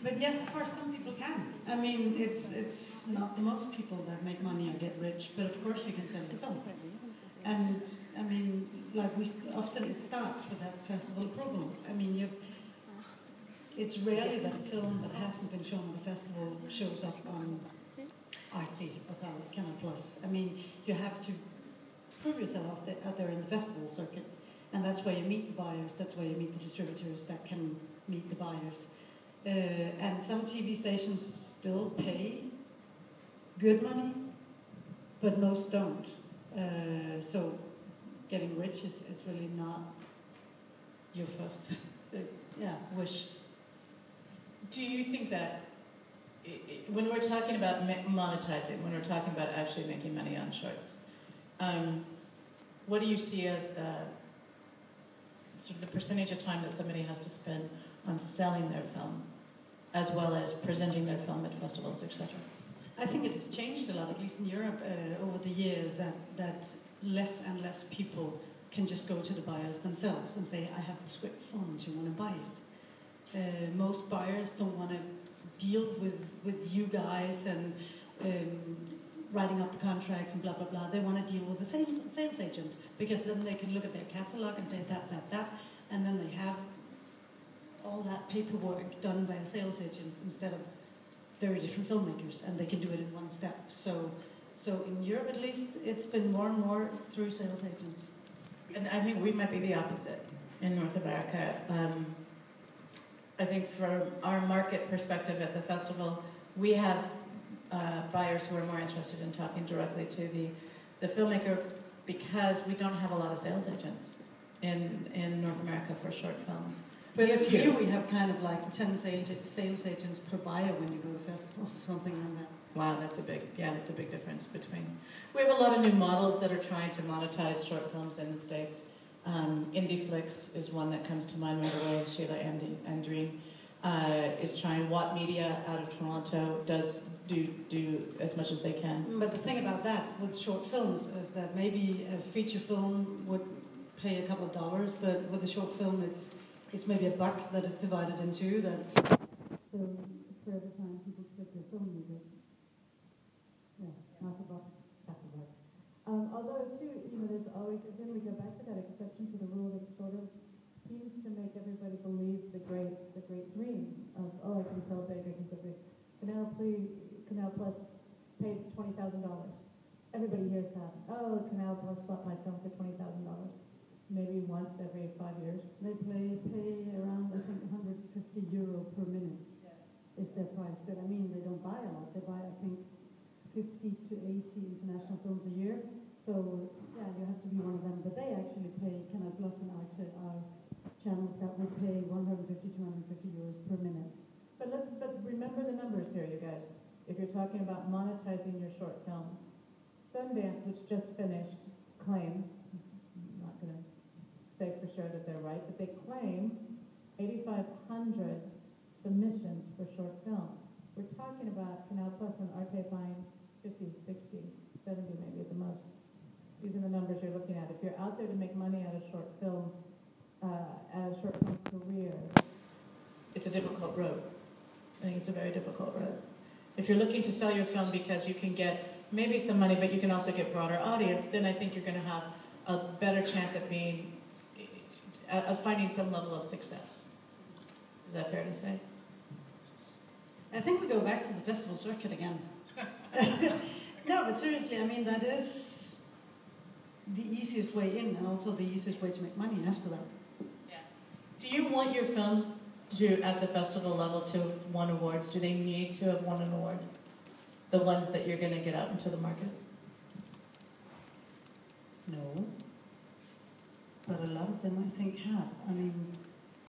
But yes, of course, some people can. I mean, it's not the most people that make money or get rich, but of course you can send a film. And I mean, like often it starts with that festival approval. I mean, it's rarely that a film that hasn't been shown at a festival shows up on RT or Canal Plus. I mean, you have to prove yourself out there in the festival circuit, and that's where you meet the buyers. That's where you meet the distributors that can meet the buyers. And some TV stations still pay good money, but most don't. So getting rich is really not your first wish. Do you think that when we're talking about monetizing, when we're talking about actually making money on shorts, what do you see as the sort of the percentage of time that somebody has to spend on selling their film, as well as presenting their film at festivals, etc.? I think it has changed a lot, at least in Europe, over the years, that less and less people can just go to the buyers themselves and say, I have the script film, do you want to buy it? Most buyers don't want to deal with you guys and writing up the contracts and blah, blah, blah. They want to deal with the sales agent, because then they can look at their catalog and say that, and then they have all that paperwork done by sales agents instead of very different filmmakers, and they can do it in one step. So in Europe, at least, it's been more and more through sales agents. And I think we might be the opposite in North America. I think from our market perspective at the festival, we have buyers who are more interested in talking directly to the filmmaker, because we don't have a lot of sales agents in North America for short films. But here we have kind of like 10 sales agents per buyer when you go to festivals, something like that. Wow, that's a big difference between. We have a lot of new models that are trying to monetize short films in the States. IndieFlix is one that comes to mind right away. Sheila Andreen is trying. Watt Media out of Toronto does do as much as they can. But the thing about that with short films is that maybe a feature film would pay a couple of dollars, but with a short film it's maybe $1 that is divided in two. So for every time people click their film, you get half a buck. Although too, there's always, again, we go back to that exception to the rule that sort of seems to make everybody believe the great dream of, I can sell big, I can sell big. Canal Plus paid $20,000. Everybody hears that. Oh, Canal Plus bought my film for $20,000. Maybe once every 5 years. They pay around, I think, €150 per minute is their price. But I mean, they don't buy a lot. They buy, I think, 50 to 80 international films a year. So, yeah, you have to be one of them. But they actually pay, Canal Plus and our channels that will pay 150, €250 per minute. But remember the numbers here, you guys. If you're talking about monetizing your short film, Sundance, which just finished, claims, I'm not going to say for sure that they're right, but they claim 8,500 submissions for short films. We're talking about Canal Plus and Arte buying 50, 60, 70 maybe at the most. These are the numbers you're looking at. If you're out there to make money out of short film, career, it's a difficult road. I think it's a very difficult road. If you're looking to sell your film because you can get maybe some money, but you can also get broader audience, then I think you're going to have a better chance of finding some level of success. Is that fair to say? I think we go back to the festival circuit again. No, but seriously, I mean, that is the easiest way in, and also the easiest way to make money after that. Yeah. Do you want your films at the festival level to have won awards? Do they need to have won an award? The ones that you're going to get out into the market? No. But a lot of them, I think, have. I mean,